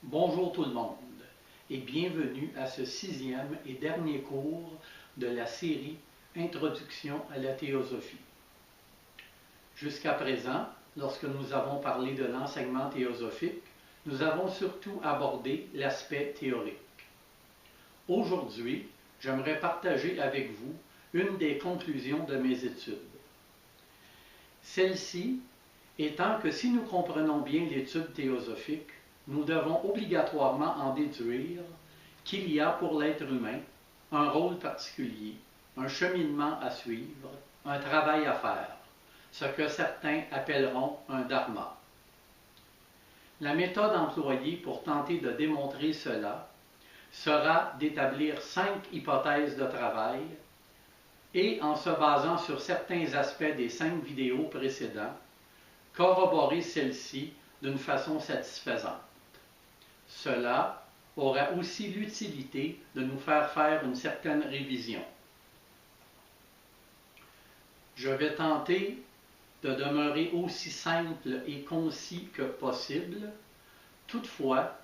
Bonjour tout le monde et bienvenue à ce sixième et dernier cours de la série Introduction à la théosophie. Jusqu'à présent, lorsque nous avons parlé de l'enseignement théosophique, nous avons surtout abordé l'aspect théorique. Aujourd'hui, j'aimerais partager avec vous une des conclusions de mes études. Celle-ci étant que si nous comprenons bien l'étude théosophique, nous devons obligatoirement en déduire qu'il y a pour l'être humain un rôle particulier, un cheminement à suivre, un travail à faire, ce que certains appelleront un dharma. La méthode employée pour tenter de démontrer cela sera d'établir 5 hypothèses de travail et, en se basant sur certains aspects des 5 vidéos précédents, corroborer celle-ci d'une façon satisfaisante. Cela aura aussi l'utilité de nous faire une certaine révision. Je vais tenter de demeurer aussi simple et concis que possible. Toutefois,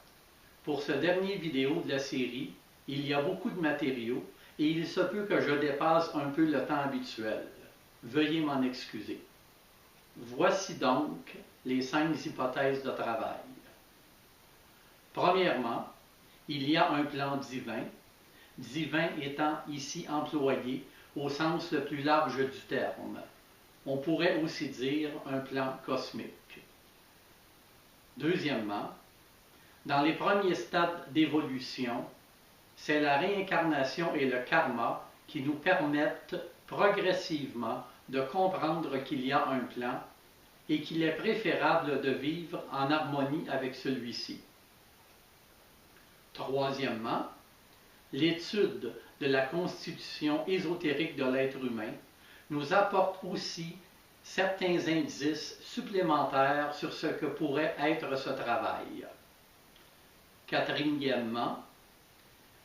pour ce dernier vidéo de la série, il y a beaucoup de matériaux et il se peut que je dépasse un peu le temps habituel. Veuillez m'en excuser. Voici donc les 5 hypothèses de travail. Premièrement, il y a un plan divin, divin étant ici employé au sens le plus large du terme. On pourrait aussi dire un plan cosmique. Deuxièmement, dans les premiers stades d'évolution, c'est la réincarnation et le karma qui nous permettent progressivement de comprendre qu'il y a un plan et qu'il est préférable de vivre en harmonie avec celui-ci. Troisièmement, l'étude de la constitution ésotérique de l'être humain nous apporte aussi certains indices supplémentaires sur ce que pourrait être ce travail. Quatrièmement,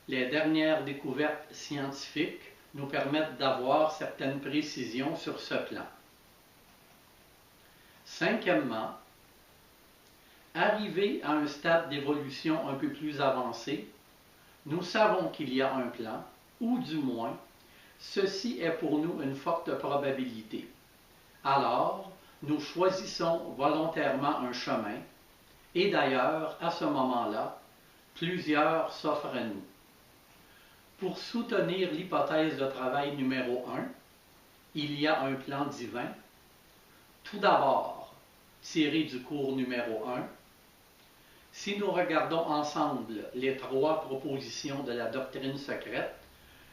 les dernières découvertes scientifiques nous permettent d'avoir certaines précisions sur ce plan. Cinquièmement, arrivé à un stade d'évolution un peu plus avancé, nous savons qu'il y a un plan, ou du moins, ceci est pour nous une forte probabilité. Alors, nous choisissons volontairement un chemin, et d'ailleurs, à ce moment-là, plusieurs s'offrent à nous. Pour soutenir l'hypothèse de travail numéro 1, il y a un plan divin. Tout d'abord, tiré du cours numéro 1, si nous regardons ensemble les 3 propositions de la doctrine secrète,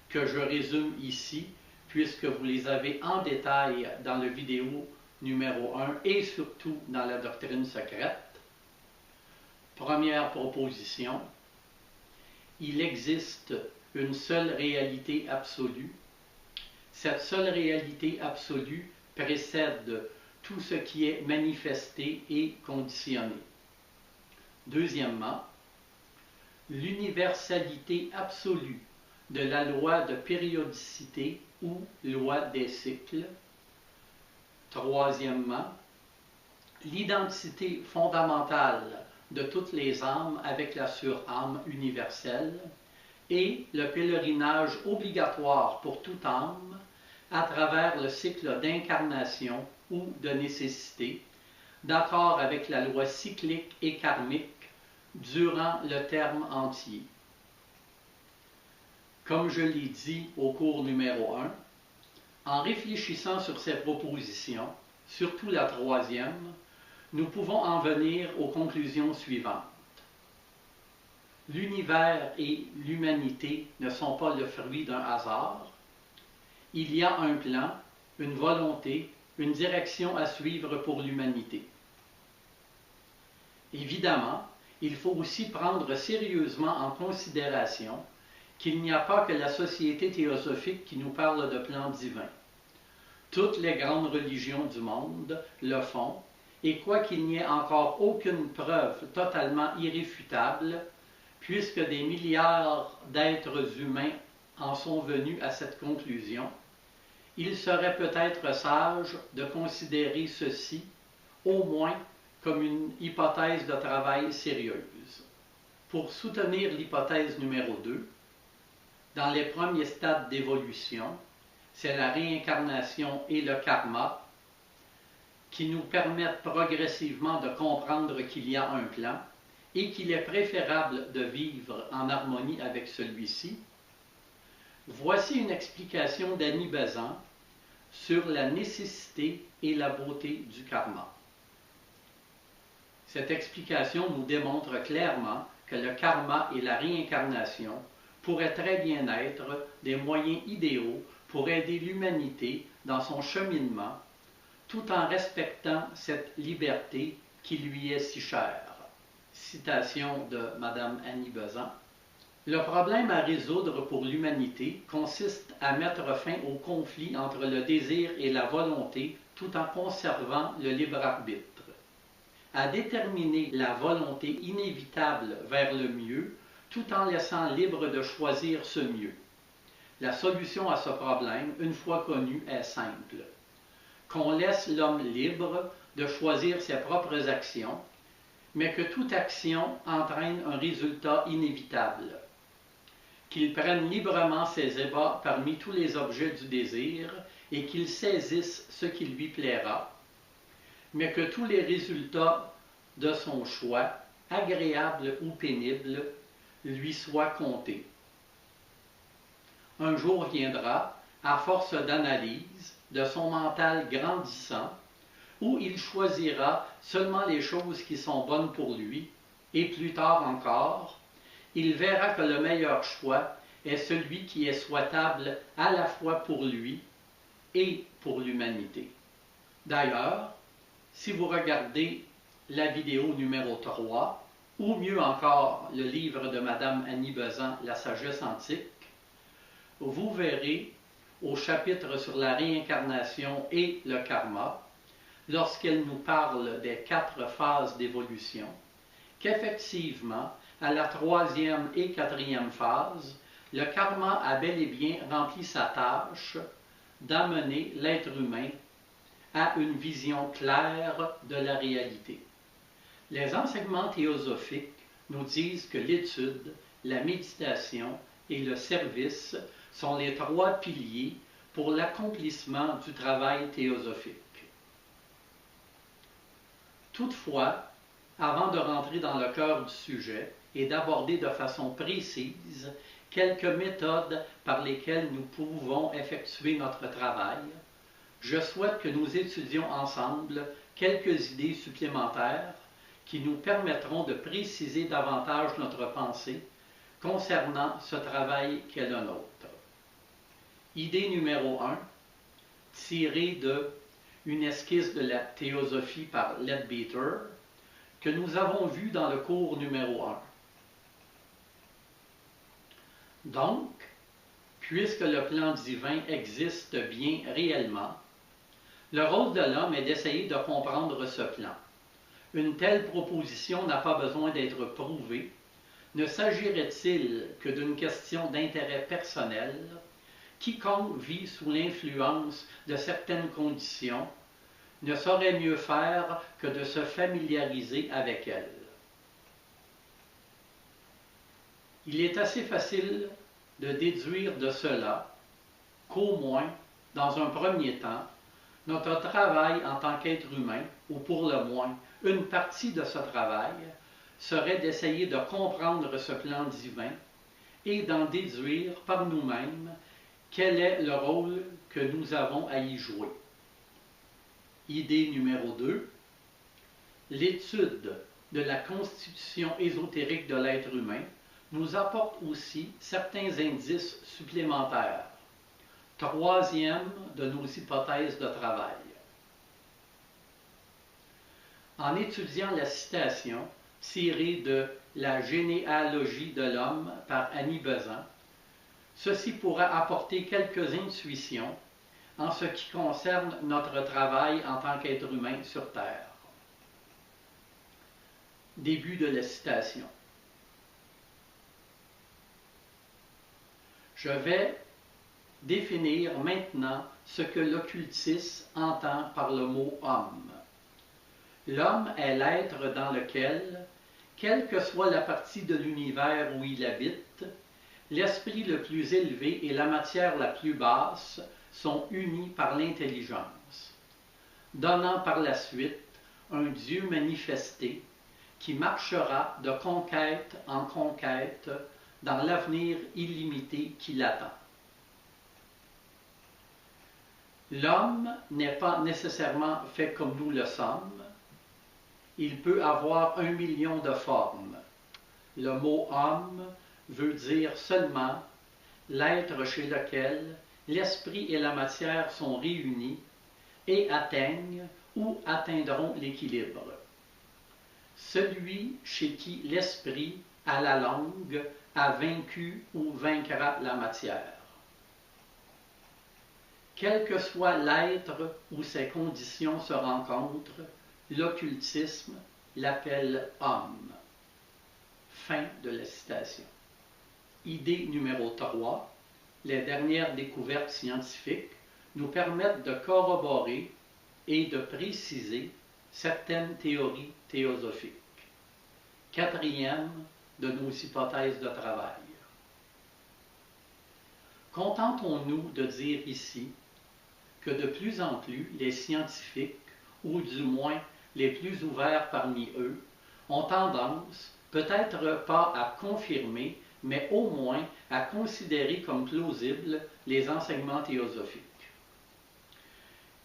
que je résume ici, puisque vous les avez en détail dans le vidéo numéro 1 et surtout dans la doctrine secrète. Première proposition, il existe une seule réalité absolue. Cette seule réalité absolue précède tout ce qui est manifesté et conditionné. Deuxièmement, l'universalité absolue de la loi de périodicité ou loi des cycles. Troisièmement, l'identité fondamentale de toutes les âmes avec la surâme universelle et le pèlerinage obligatoire pour toute âme à travers le cycle d'incarnation ou de nécessité, d'accord avec la loi cyclique et karmique durant le terme entier. Comme je l'ai dit au cours numéro 1, en réfléchissant sur ces propositions, surtout la troisième, nous pouvons en venir aux conclusions suivantes. L'univers et l'humanité ne sont pas le fruit d'un hasard. Il y a un plan, une volonté, une direction à suivre pour l'humanité. Évidemment, il faut aussi prendre sérieusement en considération qu'il n'y a pas que la société théosophique qui nous parle de plan divin. Toutes les grandes religions du monde le font, et quoiqu'il n'y ait encore aucune preuve totalement irréfutable, puisque des milliards d'êtres humains en sont venus à cette conclusion, il serait peut-être sage de considérer ceci, au moins, comme une hypothèse de travail sérieuse. Pour soutenir l'hypothèse numéro 2, dans les premiers stades d'évolution, c'est la réincarnation et le karma qui nous permettent progressivement de comprendre qu'il y a un plan et qu'il est préférable de vivre en harmonie avec celui-ci. Voici une explication d'Annie Besant sur la nécessité et la beauté du karma. Cette explication nous démontre clairement que le karma et la réincarnation pourraient très bien être des moyens idéaux pour aider l'humanité dans son cheminement, tout en respectant cette liberté qui lui est si chère. Citation de Mme Annie Besant. Le problème à résoudre pour l'humanité consiste à mettre fin au conflit entre le désir et la volonté tout en conservant le libre arbitre, à déterminer la volonté inévitable vers le mieux tout en laissant libre de choisir ce mieux. La solution à ce problème, une fois connue, est simple. Qu'on laisse l'homme libre de choisir ses propres actions, mais que toute action entraîne un résultat inévitable. Qu'il prenne librement ses ébats parmi tous les objets du désir et qu'il saisisse ce qui lui plaira, mais que tous les résultats de son choix, agréables ou pénibles, lui soient comptés. Un jour viendra, à force d'analyse, de son mental grandissant, où il choisira seulement les choses qui sont bonnes pour lui, et plus tard encore, il verra que le meilleur choix est celui qui est souhaitable à la fois pour lui et pour l'humanité. D'ailleurs, si vous regardez la vidéo numéro 3, ou mieux encore le livre de Mme Annie Besant, La sagesse antique, vous verrez au chapitre sur la réincarnation et le karma, lorsqu'elle nous parle des 4 phases d'évolution, qu'effectivement, à la 3e et 4e phase, le karma a bel et bien rempli sa tâche d'amener l'être humain à une vision claire de la réalité. Les enseignements théosophiques nous disent que l'étude, la méditation et le service sont les 3 piliers pour l'accomplissement du travail théosophique. Toutefois, avant de rentrer dans le cœur du sujet et d'aborder de façon précise quelques méthodes par lesquelles nous pouvons effectuer notre travail, je souhaite que nous étudions ensemble quelques idées supplémentaires qui nous permettront de préciser davantage notre pensée concernant ce travail qu'est le nôtre. Idée numéro 1, tirée de une esquisse de la théosophie par Leadbeater, que nous avons vue dans le cours numéro 1. Donc, puisque le plan divin existe bien réellement, le rôle de l'homme est d'essayer de comprendre ce plan. Une telle proposition n'a pas besoin d'être prouvée. Ne s'agirait-il que d'une question d'intérêt personnel? Quiconque vit sous l'influence de certaines conditions ne saurait mieux faire que de se familiariser avec elles. Il est assez facile de déduire de cela qu'au moins, dans un premier temps, notre travail en tant qu'être humain, ou pour le moins une partie de ce travail, serait d'essayer de comprendre ce plan divin et d'en déduire par nous-mêmes quel est le rôle que nous avons à y jouer. Idée numéro 2. L'étude de la constitution ésotérique de l'être humain nous apporte aussi certains indices supplémentaires. 3e de nos hypothèses de travail. En étudiant la citation tirée de La généalogie de l'homme par Annie Besant, ceci pourra apporter quelques intuitions en ce qui concerne notre travail en tant qu'être humain sur Terre. Début de la citation. Je vais définir maintenant ce que l'occultisme entend par le mot « homme ». L'homme est l'être dans lequel, quelle que soit la partie de l'univers où il habite, l'esprit le plus élevé et la matière la plus basse sont unis par l'intelligence, donnant par la suite un Dieu manifesté qui marchera de conquête en conquête dans l'avenir illimité qui l'attend. L'homme n'est pas nécessairement fait comme nous le sommes. Il peut avoir 1 million de formes. Le mot homme veut dire seulement l'être chez lequel l'esprit et la matière sont réunis et atteignent ou atteindront l'équilibre. Celui chez qui l'esprit, à la longue, a vaincu ou vaincra la matière. Quel que soit l'être où ces conditions se rencontrent, l'occultisme l'appelle homme. Fin de la citation. Idée numéro 3. Les dernières découvertes scientifiques nous permettent de corroborer et de préciser certaines théories théosophiques. Quatrième de nos hypothèses de travail. Contentons-nous de dire ici que de plus en plus les scientifiques, ou du moins les plus ouverts parmi eux, ont tendance, peut-être pas à confirmer, mais au moins à considérer comme plausibles les enseignements théosophiques.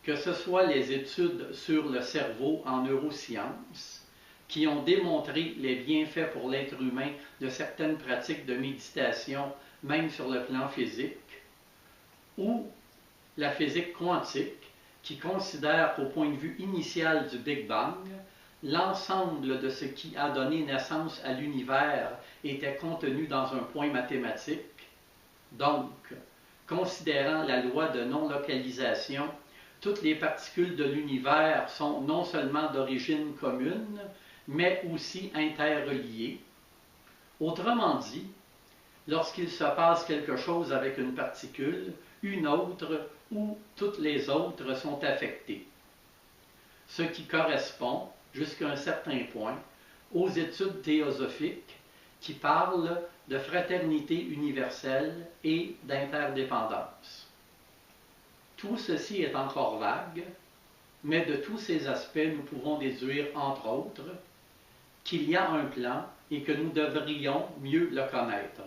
Que ce soit les études sur le cerveau en neurosciences, qui ont démontré les bienfaits pour l'être humain de certaines pratiques de méditation, même sur le plan physique, ou la physique quantique, qui considère qu'au point de vue initial du Big Bang, l'ensemble de ce qui a donné naissance à l'univers était contenu dans un point mathématique. Donc, considérant la loi de non-localisation, toutes les particules de l'univers sont non seulement d'origine commune, mais aussi interreliées. Autrement dit, lorsqu'il se passe quelque chose avec une particule, une autre ou toutes les autres sont affectées. Ce qui correspond, jusqu'à un certain point, aux études théosophiques qui parlent de fraternité universelle et d'interdépendance. Tout ceci est encore vague, mais de tous ces aspects, nous pouvons déduire, entre autres, qu'il y a un plan et que nous devrions mieux le connaître.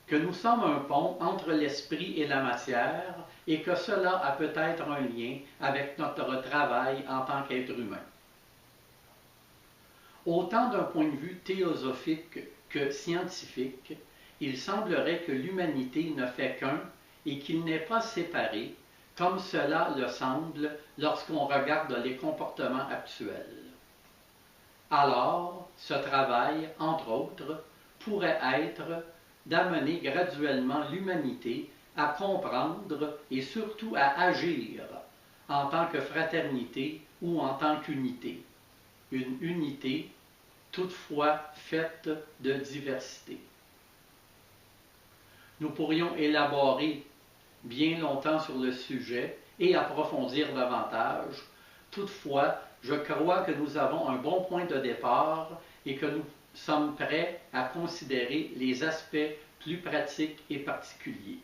Que nous sommes un pont entre l'esprit et la matière et que cela a peut-être un lien avec notre travail en tant qu'être humain. Autant d'un point de vue théosophique que scientifique, il semblerait que l'humanité ne fait qu'un et qu'il n'est pas séparé, comme cela le semble lorsqu'on regarde les comportements actuels. Alors, ce travail, entre autres, pourrait être d'amener graduellement l'humanité à comprendre et surtout à agir en tant que fraternité ou en tant qu'unité. Une unité toutefois faite de diversité. Nous pourrions élaborer bien longtemps sur le sujet et approfondir davantage. Toutefois, je crois que nous avons un bon point de départ et que nous sommes prêts à considérer les aspects plus pratiques et particuliers.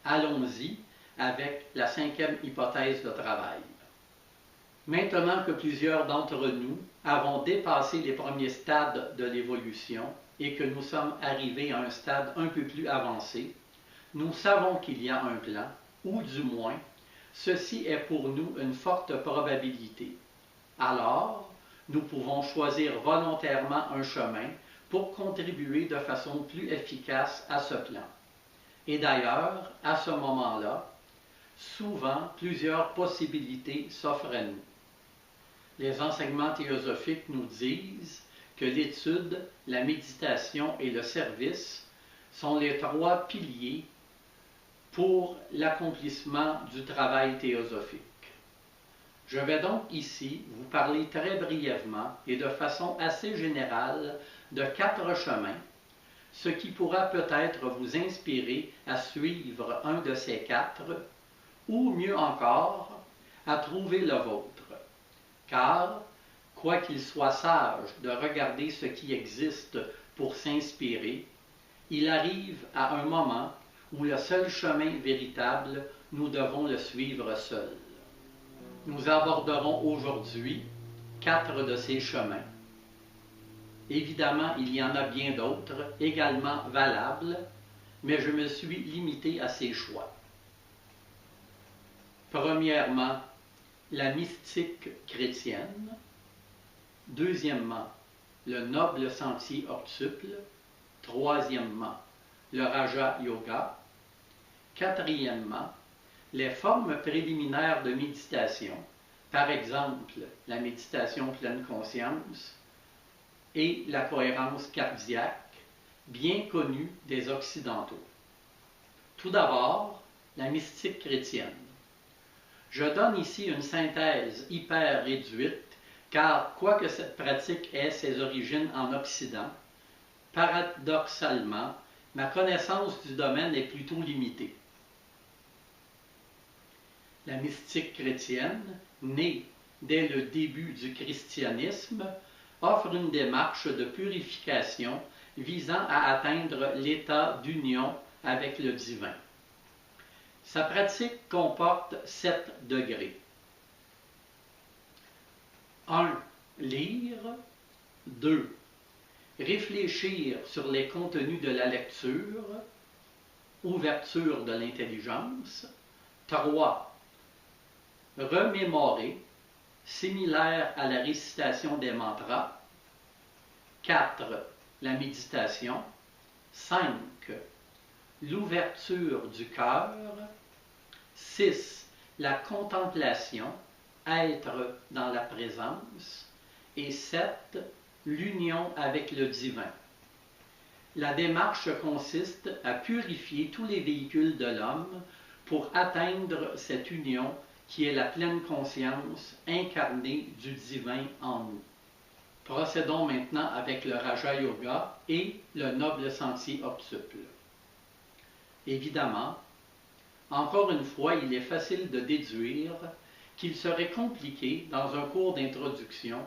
Allons-y avec la 5e hypothèse de travail. Maintenant que plusieurs d'entre nous avons dépassé les premiers stades de l'évolution et que nous sommes arrivés à un stade un peu plus avancé, nous savons qu'il y a un plan, ou du moins, ceci est pour nous une forte probabilité. Alors, nous pouvons choisir volontairement un chemin pour contribuer de façon plus efficace à ce plan. Et d'ailleurs, à ce moment-là, souvent, plusieurs possibilités s'offrent à nous. Les enseignements théosophiques nous disent que l'étude, la méditation et le service sont les 3 piliers pour l'accomplissement du travail théosophique. Je vais donc ici vous parler très brièvement et de façon assez générale de 4 chemins, ce qui pourra peut-être vous inspirer à suivre un de ces 4, ou mieux encore, à trouver le vôtre. car, quoiqu'il soit sage de regarder ce qui existe pour s'inspirer, il arrive à un moment où le seul chemin véritable, nous devons le suivre seuls. Nous aborderons aujourd'hui 4 de ces chemins. Évidemment, il y en a bien d'autres, également valables, mais je me suis limité à ces choix. Premièrement, la mystique chrétienne. Deuxièmement, le noble sentier octuple. Troisièmement, le Raja Yoga. Quatrièmement, les formes préliminaires de méditation, par exemple la méditation pleine conscience et la cohérence cardiaque, bien connue des Occidentaux. Tout d'abord, la mystique chrétienne. Je donne ici une synthèse hyper réduite, car quoique cette pratique ait ses origines en Occident, paradoxalement, ma connaissance du domaine est plutôt limitée. La mystique chrétienne, née dès le début du christianisme, offre une démarche de purification visant à atteindre l'état d'union avec le divin. Sa pratique comporte 7 degrés. 1. Lire. 2. Réfléchir sur les contenus de la lecture. Ouverture de l'intelligence. 3. Remémorer, similaire à la récitation des mantras. 4. La méditation. 5. L'ouverture du cœur. 6. La contemplation, être dans la présence. Et 7. L'union avec le divin. La démarche consiste à purifier tous les véhicules de l'homme pour atteindre cette union qui est la pleine conscience incarnée du divin en nous. Procédons maintenant avec le Raja Yoga et le noble sentier octuple. Évidemment, encore une fois, il est facile de déduire qu'il serait compliqué, dans un cours d'introduction,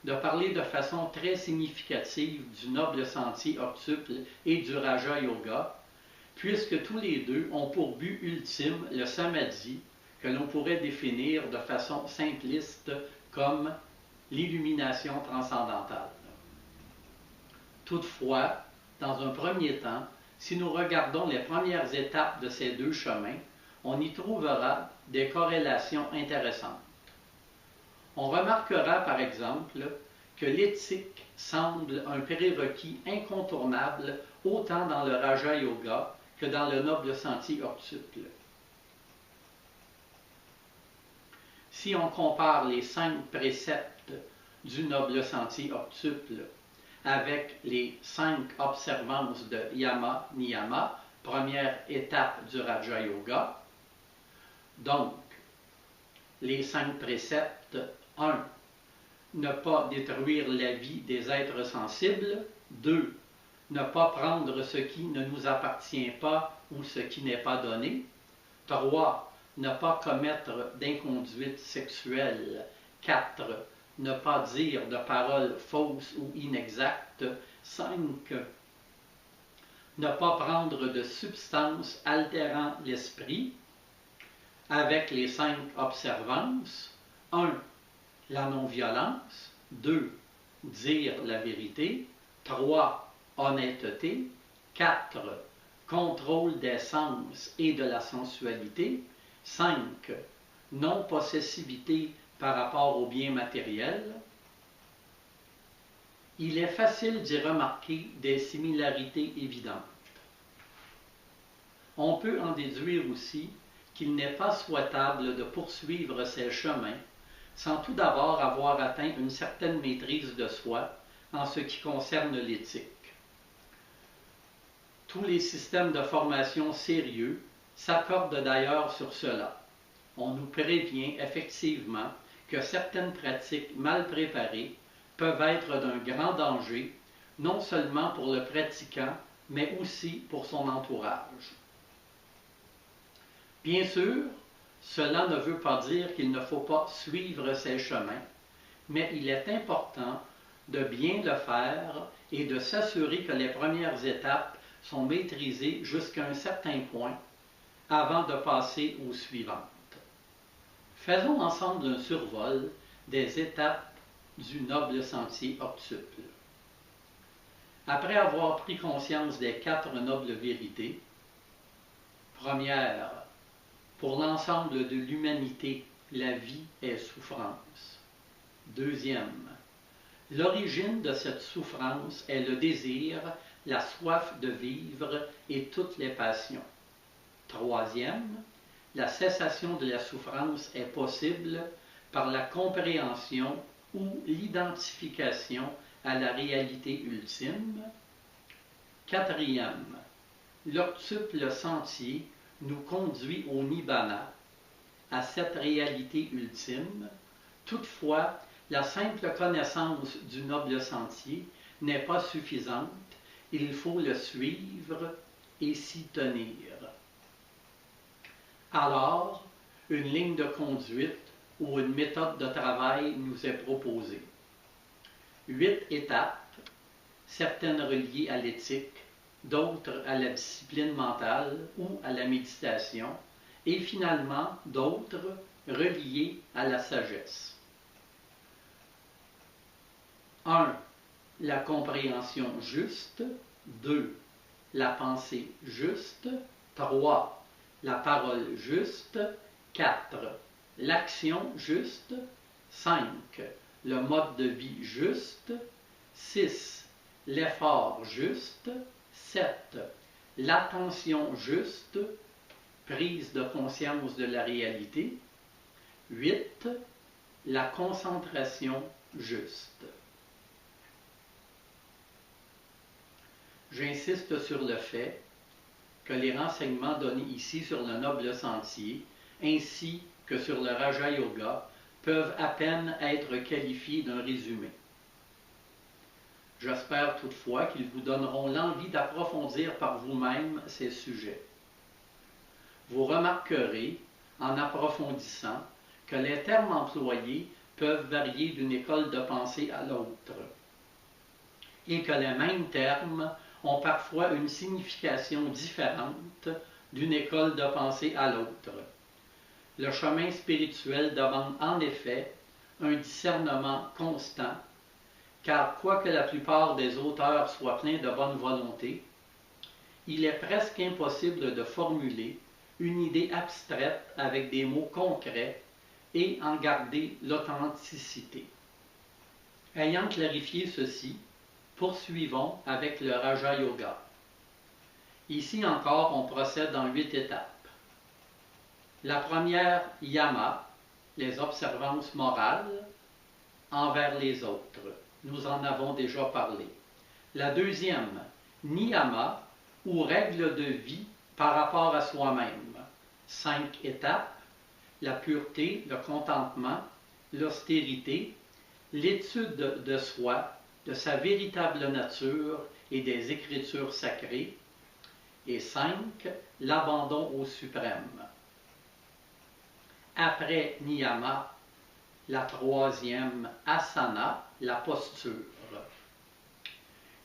de parler de façon très significative du noble sentier octuple et du Raja Yoga, puisque tous les deux ont pour but ultime le samadhi, que l'on pourrait définir de façon simpliste comme l'illumination transcendantale. Toutefois, dans un premier temps, si nous regardons les premières étapes de ces deux chemins, on y trouvera des corrélations intéressantes. On remarquera par exemple que l'éthique semble un prérequis incontournable autant dans le Raja Yoga que dans le noble sentier octuple. Si on compare les 5 préceptes du noble sentier octuple avec les 5 observances de Yama Niyama, première étape du Raja Yoga, donc les 5 préceptes, 1. Ne pas détruire la vie des êtres sensibles. 2. Ne pas prendre ce qui ne nous appartient pas ou ce qui n'est pas donné. 3. Ne pas commettre d'inconduite sexuelle. 4. Ne pas dire de paroles fausses ou inexactes. 5. Ne pas prendre de substances altérant l'esprit. Avec les 5 observances. 1. La non-violence. 2. Dire la vérité. 3. Honnêteté. 4. Contrôle des sens et de la sensualité. 5. Non-possessivité par rapport aux biens matériels. Il est facile d'y remarquer des similarités évidentes. On peut en déduire aussi qu'il n'est pas souhaitable de poursuivre ces chemins sans tout d'abord avoir atteint une certaine maîtrise de soi en ce qui concerne l'éthique. Tous les systèmes de formation sérieux s'accordent d'ailleurs sur cela. On nous prévient effectivement que certaines pratiques mal préparées peuvent être d'un grand danger, non seulement pour le pratiquant, mais aussi pour son entourage. Bien sûr, cela ne veut pas dire qu'il ne faut pas suivre ces chemins, mais il est important de bien le faire et de s'assurer que les premières étapes sont maîtrisées jusqu'à un certain point avant de passer aux suivantes. Faisons ensemble un survol des étapes du noble sentier octuple. Après avoir pris conscience des 4 nobles vérités, première, pour l'ensemble de l'humanité, la vie est souffrance. Deuxième, l'origine de cette souffrance est le désir, la soif de vivre et toutes les passions. Troisième, la cessation de la souffrance est possible par la compréhension ou l'identification à la réalité ultime. Quatrième, l'octuple sentier nous conduit au Nibbana, à cette réalité ultime. Toutefois, la simple connaissance du noble sentier n'est pas suffisante, il faut le suivre et s'y tenir. Alors, une ligne de conduite ou une méthode de travail nous est proposée. 8 étapes, certaines reliées à l'éthique, d'autres à la discipline mentale ou à la méditation, et finalement d'autres reliées à la sagesse. 1. La compréhension juste. 2. La pensée juste. 3. La parole juste. 4. L'action juste. 5. Le mode de vie juste. 6. L'effort juste. 7. L'attention juste. Prise de conscience de la réalité. 8. La concentration juste. J'insiste sur le fait que les renseignements donnés ici sur le noble sentier, ainsi que sur le Raja Yoga, peuvent à peine être qualifiés d'un résumé. J'espère toutefois qu'ils vous donneront l'envie d'approfondir par vous-même ces sujets. Vous remarquerez, en approfondissant, que les termes employés peuvent varier d'une école de pensée à l'autre, et que les mêmes termes ont parfois une signification différente d'une école de pensée à l'autre. Le chemin spirituel demande en effet un discernement constant, car quoique la plupart des auteurs soient pleins de bonne volonté, il est presque impossible de formuler une idée abstraite avec des mots concrets et en garder l'authenticité. Ayant clarifié ceci, poursuivons avec le Raja Yoga. Ici encore, on procède en 8 étapes. La première, yama, les observances morales envers les autres. Nous en avons déjà parlé. La deuxième, niyama, ou règles de vie par rapport à soi-même. 5 étapes, la pureté, le contentement, l'austérité, l'étude de soi, de sa véritable nature et des écritures sacrées. Et 5, l'abandon au suprême. Après niyama, la troisième, asana, la posture.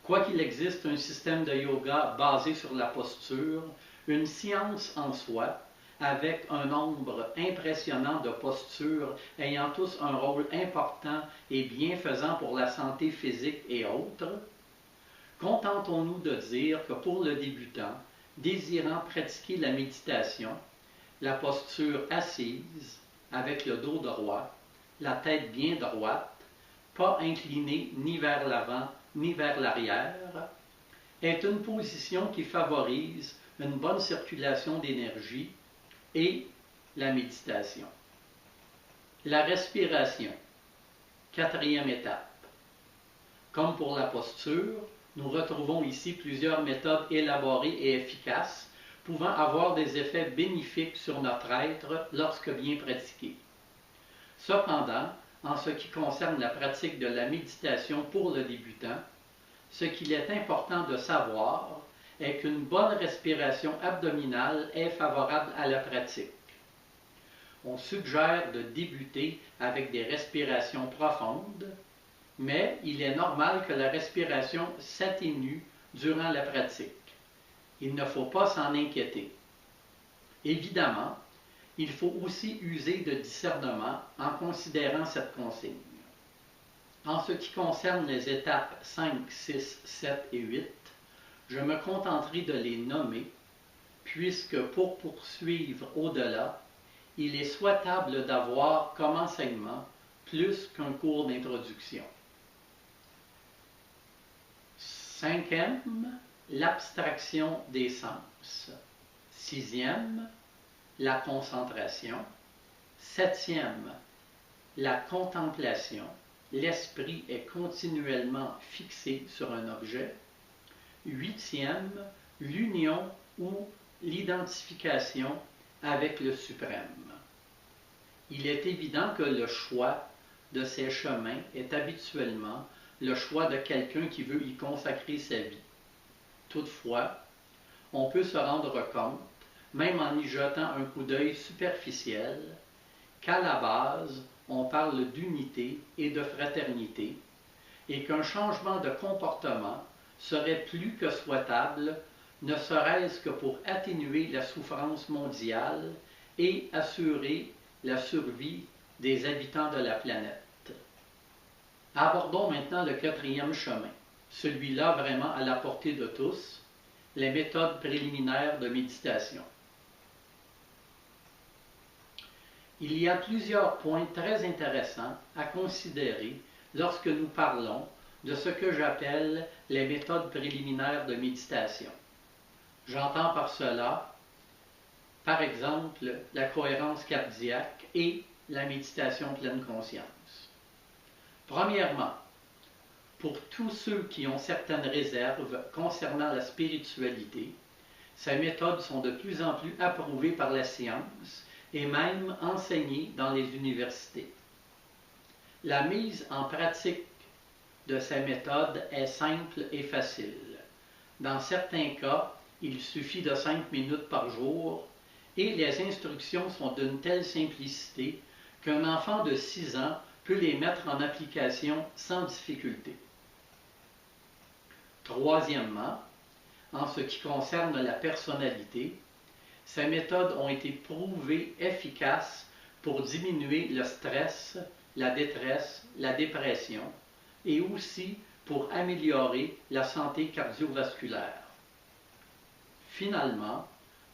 Quoiqu'il existe un système de yoga basé sur la posture, une science en soi, avec un nombre impressionnant de postures ayant tous un rôle important et bienfaisant pour la santé physique et autres, contentons-nous de dire que pour le débutant, désirant pratiquer la méditation, la posture assise, avec le dos droit, la tête bien droite, pas inclinée ni vers l'avant ni vers l'arrière, est une position qui favorise une bonne circulation d'énergie et la méditation. La respiration, 4e étape. Comme pour la posture, nous retrouvons ici plusieurs méthodes élaborées et efficaces pouvant avoir des effets bénéfiques sur notre être lorsque bien pratiquées. Cependant, en ce qui concerne la pratique de la méditation pour le débutant, ce qu'il est important de savoir est qu'une bonne respiration abdominale est favorable à la pratique. On suggère de débuter avec des respirations profondes, mais il est normal que la respiration s'atténue durant la pratique. Il ne faut pas s'en inquiéter. Évidemment, il faut aussi user de discernement en considérant cette consigne. En ce qui concerne les étapes 5, 6, 7 et 8, je me contenterai de les nommer, puisque pour poursuivre au-delà, il est souhaitable d'avoir comme enseignement plus qu'un cours d'introduction. Cinquième, l'abstraction des sens. Sixième, la concentration. Septième, la contemplation. L'esprit est continuellement fixé sur un objet. Huitième, l'union ou l'identification avec le suprême. Il est évident que le choix de ces chemins est habituellement le choix de quelqu'un qui veut y consacrer sa vie. Toutefois, on peut se rendre compte, même en y jetant un coup d'œil superficiel, qu'à la base, on parle d'unité et de fraternité, et qu'un changement de comportement serait plus que souhaitable, ne serait-ce que pour atténuer la souffrance mondiale et assurer la survie des habitants de la planète. Abordons maintenant le quatrième chemin, celui-là vraiment à la portée de tous, les méthodes préliminaires de méditation. Il y a plusieurs points très intéressants à considérer lorsque nous parlons de ce que j'appelle les méthodes préliminaires de méditation. J'entends par cela, par exemple, la cohérence cardiaque et la méditation pleine conscience. Premièrement, pour tous ceux qui ont certaines réserves concernant la spiritualité, ces méthodes sont de plus en plus approuvées par la science et même enseignées dans les universités. La mise en pratique de ces méthodes est simple et facile. Dans certains cas, il suffit de 5 minutes par jour et les instructions sont d'une telle simplicité qu'un enfant de 6 ans peut les mettre en application sans difficulté. Troisièmement, en ce qui concerne la personnalité, ces méthodes ont été prouvées efficaces pour diminuer le stress, la détresse, la dépression et aussi pour améliorer la santé cardiovasculaire. Finalement,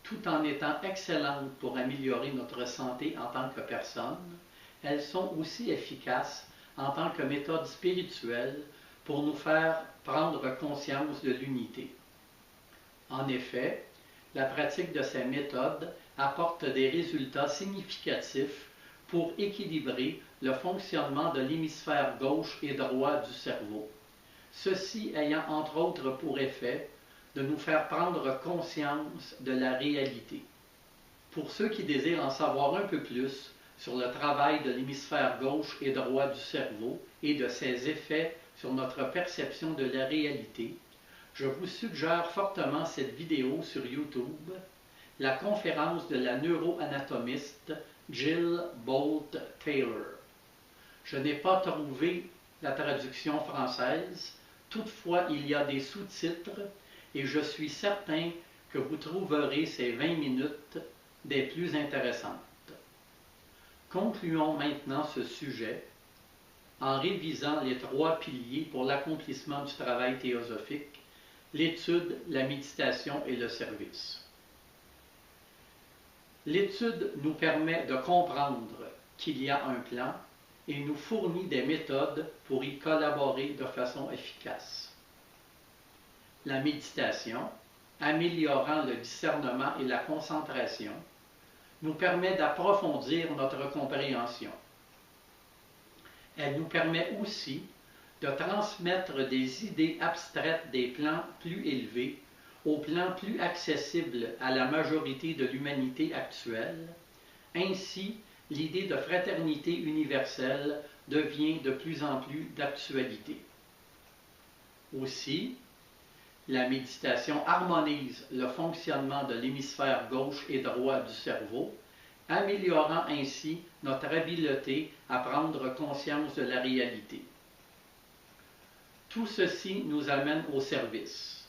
tout en étant excellentes pour améliorer notre santé en tant que personne, elles sont aussi efficaces en tant que méthode spirituelle pour nous faire prendre conscience de l'unité. En effet, la pratique de ces méthodes apporte des résultats significatifs pour équilibrer le fonctionnement de l'hémisphère gauche et droit du cerveau, ceci ayant entre autres pour effet de nous faire prendre conscience de la réalité. Pour ceux qui désirent en savoir un peu plus sur le travail de l'hémisphère gauche et droit du cerveau et de ses effets sur notre perception de la réalité, je vous suggère fortement cette vidéo sur YouTube, la conférence de la neuroanatomiste Jill Bolte Taylor. Je n'ai pas trouvé la traduction française, toutefois il y a des sous-titres et je suis certain que vous trouverez ces 20 minutes des plus intéressantes. Concluons maintenant ce sujet en révisant les 3 piliers pour l'accomplissement du travail théosophique, l'étude, la méditation et le service. L'étude nous permet de comprendre qu'il y a un plan et nous fournit des méthodes pour y collaborer de façon efficace. La méditation, améliorant le discernement et la concentration, nous permet d'approfondir notre compréhension. Elle nous permet aussi de transmettre des idées abstraites des plans plus élevés aux plans plus accessibles à la majorité de l'humanité actuelle. Ainsi, l'idée de fraternité universelle devient de plus en plus d'actualité. Aussi, la méditation harmonise le fonctionnement de l'hémisphère gauche et droit du cerveau améliorant ainsi notre habileté à prendre conscience de la réalité. Tout ceci nous amène au service.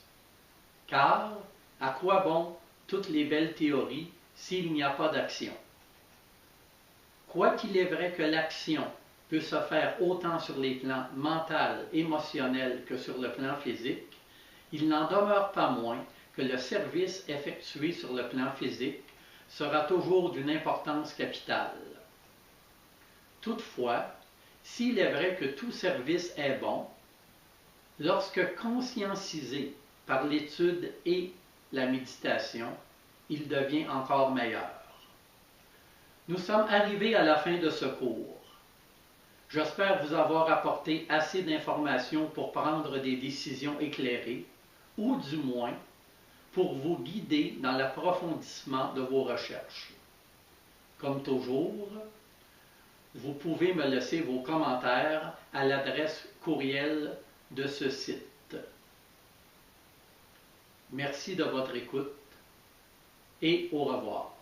Car, à quoi bon toutes les belles théories s'il n'y a pas d'action? Quoiqu'il est vrai que l'action peut se faire autant sur les plans mental, émotionnel que sur le plan physique, il n'en demeure pas moins que le service effectué sur le plan physique sera toujours d'une importance capitale. Toutefois, s'il est vrai que tout service est bon, lorsque conscientisé par l'étude et la méditation, il devient encore meilleur. Nous sommes arrivés à la fin de ce cours. J'espère vous avoir apporté assez d'informations pour prendre des décisions éclairées, ou du moins pour vous guider dans l'approfondissement de vos recherches. Comme toujours, vous pouvez me laisser vos commentaires à l'adresse courriel de ce site. Merci de votre écoute et au revoir.